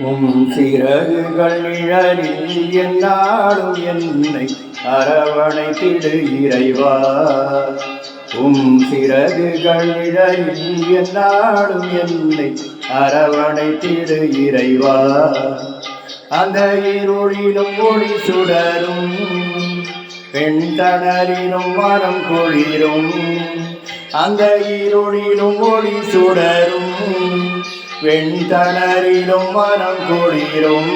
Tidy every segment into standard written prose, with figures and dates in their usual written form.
சிறகுகள் நிழலில் என்னாலும் என்னை அரவணைத்திடு இறைவா. சிறகுகள் நிழலில் என்னாலும் என்னை அரவணைத்திடு இறைவா. அந்த இருளிலும் ஒளி சுடரும் பெண்தணரிலும் மனம் குளிரும். அந்த இருளிலும் ஒளி சுடரும் வெண்தணரிலும் மனம் குளிரும்.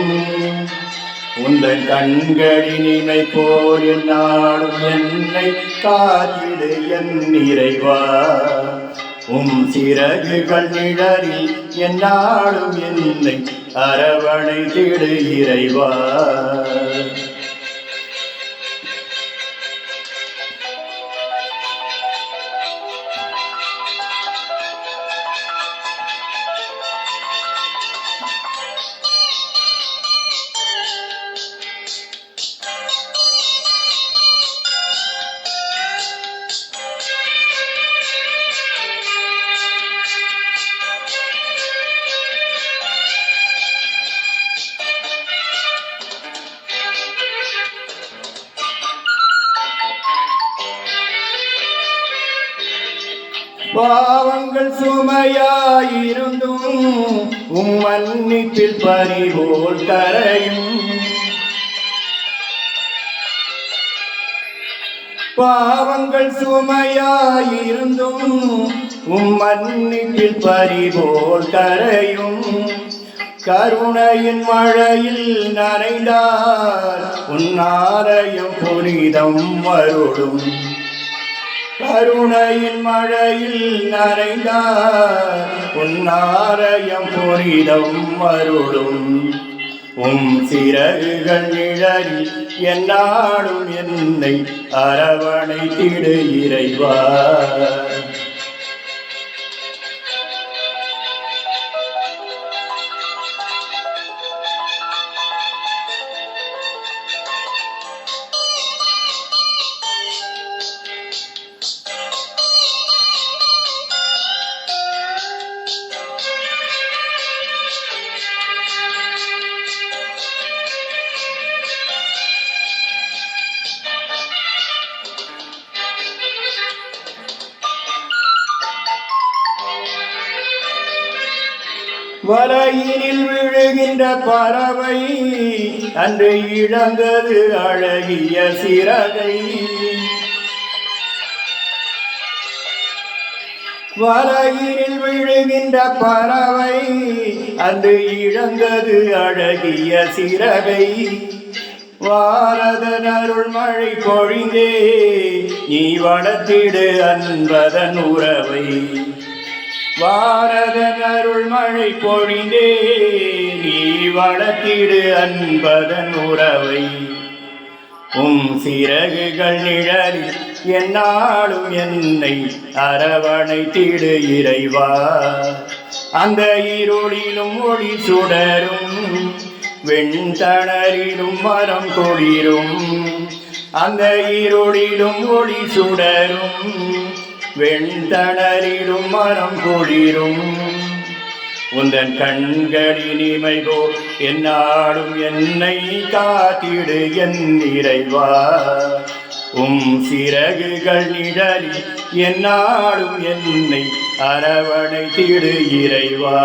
உந்தன் கண்களின் இமை போல் நாடும் என்னை காத்திடு என் இறைவா. சிறகுகள் நிழலில் என்னாடும் என்னை அரவணைத்திடு இறைவா. பாவங்கள் சுமையாயிருந்தும் மன்னிப்பில் பறிபோல் கரையும். பாவங்கள் சுமையாயிருந்தும் மன்னிப்பில் பறிபோல் கரையும். கருணையின் மழையில் நனைந்தார் உன்னாலயம் புனிதம் வருடும். கருணையின் மழையில் நனைந்தார் உன்னாலயம் புனிதம் வருடும். சிறகுகள் நிழலில் என்னாடும் என்னை அரவணைத்திடு இறைவா. வலையினில் விழுகின்ற பறவை அன்று இழந்தது அழகிய சிறகை. வலையினில் விழுகின்ற பறவை அன்று இழந்தது அழகிய சிறகை. வாரதன் அருள் மழை பொழிந்தே நீ வளர்த்திடு அன்பதன் உறவை. வாரதன் அருள் மழை பொழிந்தே நீ வளர்த்திடு அன்பதன் உறவை. சிறகுகள் நிழலில் என்னாலும் என்னை அரவணைத்திடு இறைவா. அந்த இருளிலும் ஒளி சுடரும் வெண்தணரிலும் மரம் குளிரும். அந்த இருளிலும் ஒளி சுடரும் வெண்தணரிலும் மரம் குளிரும். உந்தன் கண்களின் இமைகோ என்னாலும் என்னை காத்திடு என் இறைவா. சிறகுகள் நிழலில் என்னாலும் என்னை அரவணைத்திடு இறைவா.